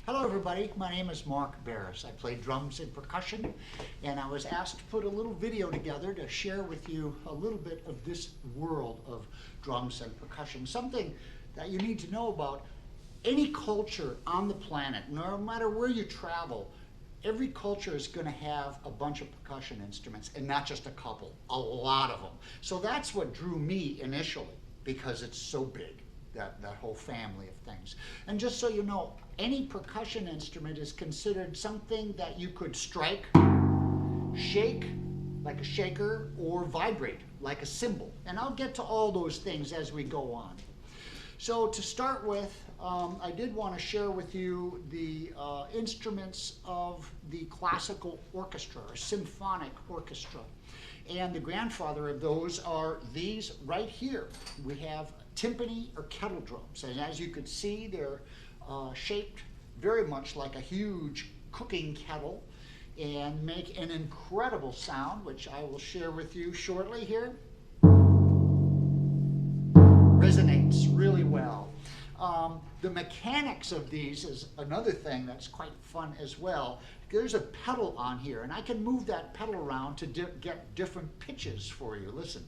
Hello everybody, my name is Mark Berres. I play drums and percussion, and I was asked to put a little video together to share with you a little bit of this world of drums and percussion, something that you need to know about. Any culture on the planet, no matter where you travel, every culture is going to have a bunch of percussion instruments, and not just a couple, a lot of them. So that's what drew me initially, because it's so big. That whole family of things. And just so you know, any percussion instrument is considered something that you could strike, shake like a shaker, or vibrate like a cymbal. And I'll get to all those things as we go on. So to start with, I did want to share with you the instruments of the classical orchestra, or symphonic orchestra. And the grandfather of those are these right here. We have timpani or kettle drums. And as you can see, they're shaped very much like a huge cooking kettle and make an incredible sound, which I will share with you shortly here. Resonates really well. The mechanics of these is another thing that's quite fun as well. There's a pedal on here, and I can move that pedal around to get different pitches for you. Listen.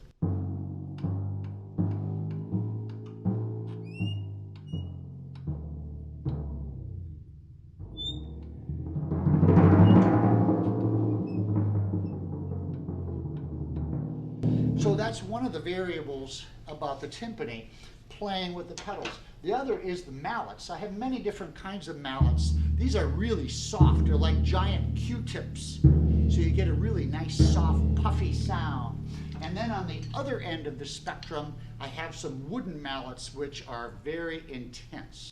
So that's one of the variables about the timpani, playing with the pedals. The other is the mallets. I have many different kinds of mallets. These are really soft. They're like giant Q-tips. So you get a really nice, soft, puffy sound. And then on the other end of the spectrum, I have some wooden mallets, which are very intense.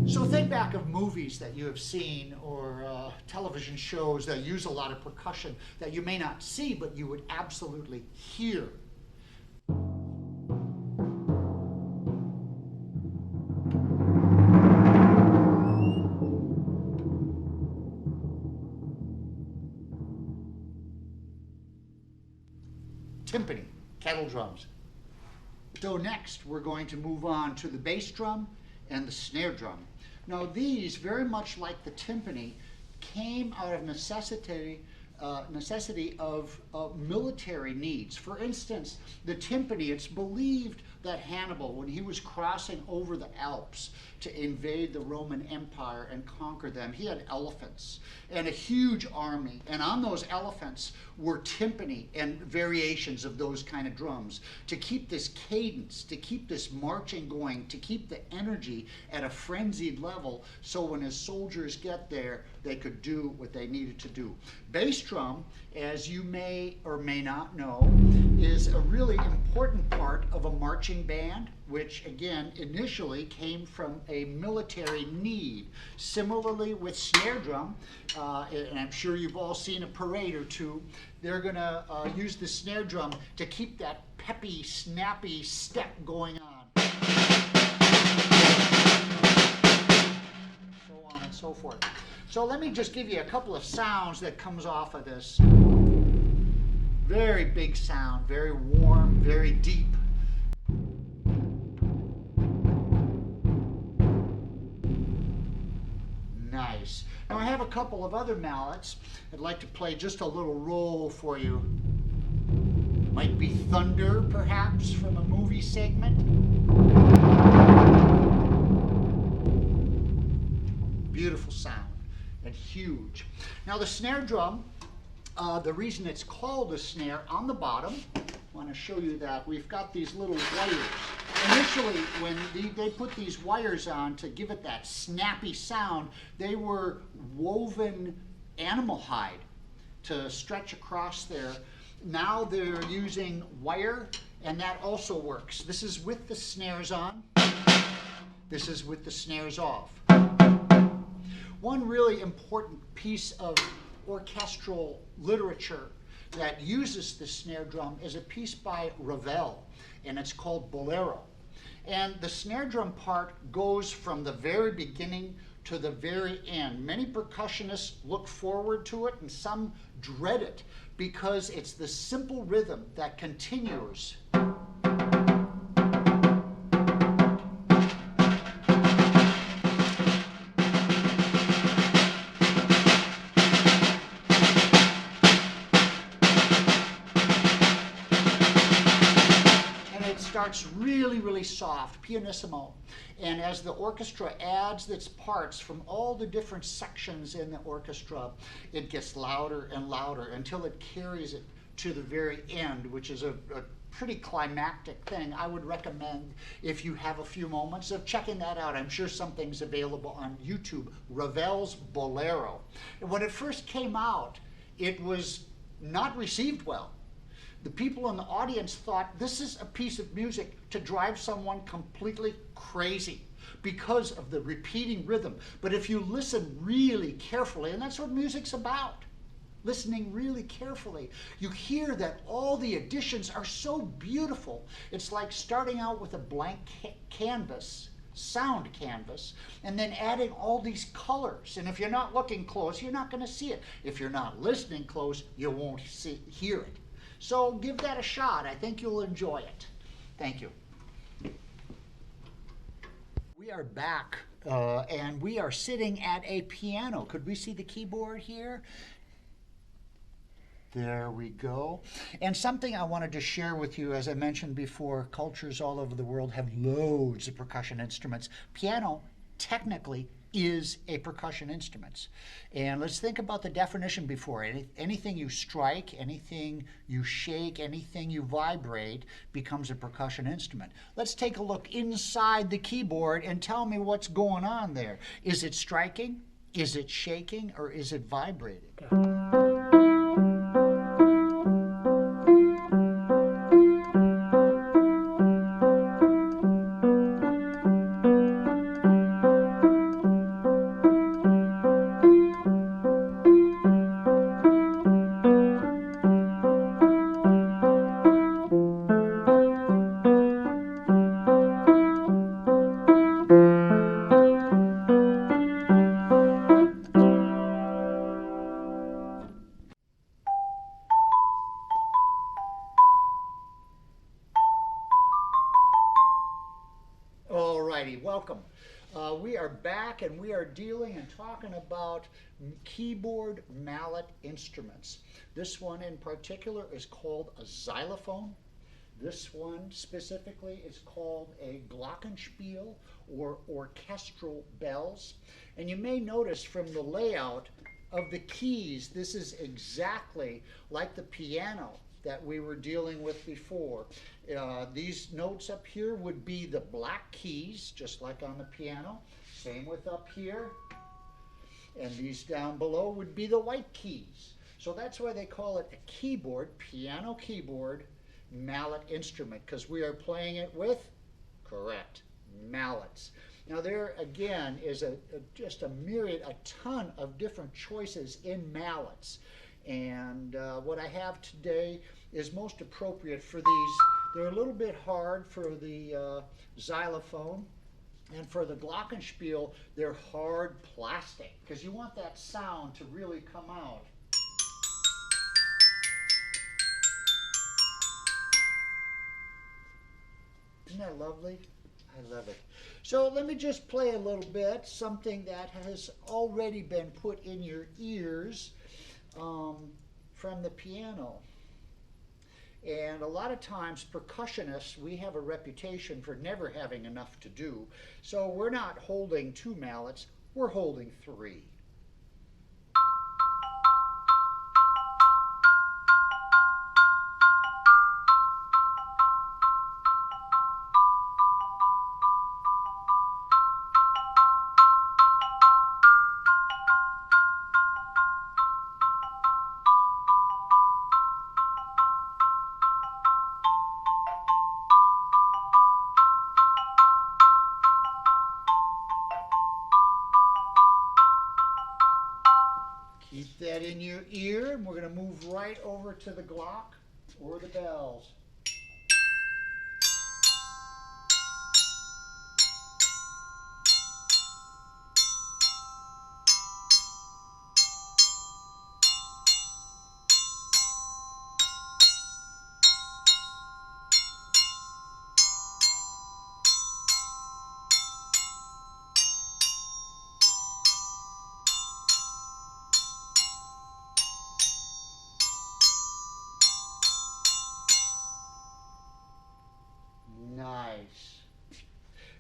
So think back of movies that you have seen, or television shows that use a lot of percussion that you may not see, but you would absolutely hear. Timpani, kettle drums. So next we're going to move on to the bass drum and the snare drum. Now these, very much like the timpani, came out of necessity of military needs. For instance, the timpani, it's believed that Hannibal, when he was crossing over the Alps to invade the Roman Empire and conquer them, he had elephants and a huge army. And on those elephants were timpani and variations of those kind of drums to keep this cadence, to keep this marching going, to keep the energy at a frenzied level, so when his soldiers get there, they could do what they needed to do. Bass drum, as you may or may not know, is a really important part of a marching band, which again initially came from a military need. Similarly with snare drum, and I'm sure you've all seen a parade or two, they're going to use the snare drum to keep that peppy, snappy step going on. So on and so forth. So let me just give you a couple of sounds that comes off of this. Very big sound, very warm, very deep. Nice. Now I have a couple of other mallets. I'd like to play just a little roll for you. Might be thunder, perhaps, from a movie segment. Beautiful sound and huge. Now the snare drum, the reason it's called a snare, on the bottom, I want to show you that we've got these little wires. Initially, when they put these wires on to give it that snappy sound, they were woven animal hide to stretch across there. Now they're using wire, and that also works. This is with the snares on. This is with the snares off. One really important piece of orchestral literature that uses the snare drum is a piece by Ravel, and it's called Bolero. And the snare drum part goes from the very beginning to the very end. Many percussionists look forward to it and some dread it because it's the simple rhythm that continues. Starts really, really soft, pianissimo. And as the orchestra adds its parts from all the different sections in the orchestra, it gets louder and louder until it carries it to the very end, which is a pretty climactic thing. I would recommend, if you have a few moments, of checking that out. I'm sure something's available on YouTube, Ravel's Bolero. And when it first came out, it was not received well. The people in the audience thought this is a piece of music to drive someone completely crazy because of the repeating rhythm. But if you listen really carefully, and that's what music's about, listening really carefully, you hear that all the additions are so beautiful. It's like starting out with a blank canvas, sound canvas, and then adding all these colors. And if you're not looking close, you're not going to see it. If you're not listening close, you won't hear it. So give that a shot. I think you'll enjoy it. Thank you. We are back, and we are sitting at a piano. Could we see the keyboard here? There we go. And something I wanted to share with you, as I mentioned before, cultures all over the world have loads of percussion instruments. Piano, technically, is a percussion instrument. And let's think about the definition before. Anything you strike, anything you shake, anything you vibrate becomes a percussion instrument. Let's take a look inside the keyboard and tell me what's going on there. Is it striking? Is it shaking? Or is it vibrating? Alrighty, welcome. We are back and we are dealing and talking about keyboard mallet instruments. This one in particular is called a xylophone. This one specifically is called a glockenspiel, or orchestral bells. And you may notice from the layout of the keys, this is exactly like the piano that we were dealing with before. These notes up here would be the black keys, just like on the piano. Same with up here. And these down below would be the white keys. So that's why they call it a keyboard, piano keyboard, mallet instrument, because we are playing it with, correct, mallets. Now there again is just a myriad, a ton of different choices in mallets. And what I have today is most appropriate for these. They're a little bit hard for the xylophone, and for the glockenspiel, they're hard plastic, because you want that sound to really come out. Isn't that lovely? I love it. So let me just play a little bit, something that has already been put in your ears from the piano. And a lot of times percussionists, we have a reputation for never having enough to do. So we're not holding 2 mallets, we're holding 3. Keep that in your ear, and we're going to move right over to the Glock or the bells. nice.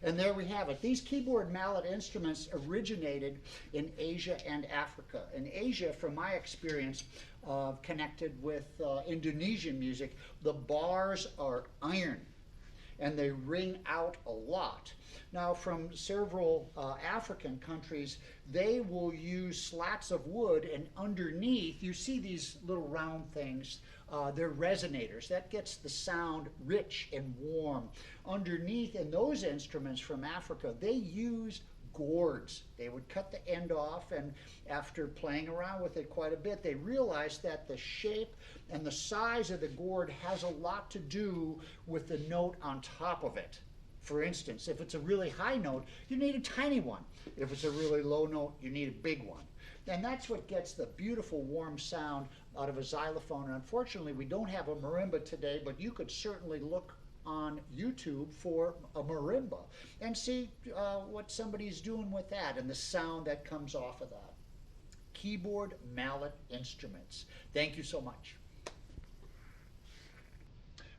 And there we have it. These keyboard mallet instruments originated in Asia and Africa. In Asia, from my experience, connected with Indonesian music, the bars are iron and they ring out a lot. Now, from several African countries, they will use slats of wood, and underneath you see these little round things. They're resonators. That gets the sound rich and warm. Underneath, in those instruments from Africa, they used gourds. They would cut the end off, and after playing around with it quite a bit, they realized that the shape and the size of the gourd has a lot to do with the note on top of it. For instance, if it's a really high note, you need a tiny one. If it's a really low note, you need a big one. And that's what gets the beautiful warm sound out of a xylophone. And unfortunately, we don't have a marimba today, but you could certainly look on YouTube for a marimba and see what somebody's doing with that and the sound that comes off of that. Keyboard mallet instruments. Thank you so much.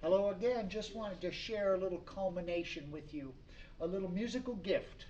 Hello again. Just wanted to share a little culmination with you, a little musical gift.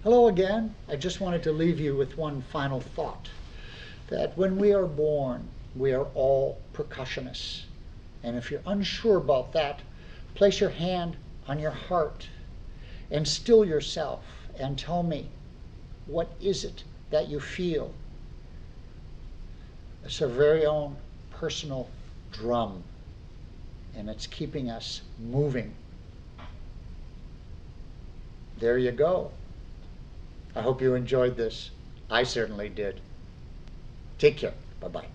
Hello again. I just wanted to leave you with one final thought, that when we are born, we are all percussionists. And if you're unsure about that, place your hand on your heart and still yourself and tell me, what is it that you feel? It's our very own personal drum, and it's keeping us moving. There you go. I hope you enjoyed this. I certainly did. Take care. Bye-bye.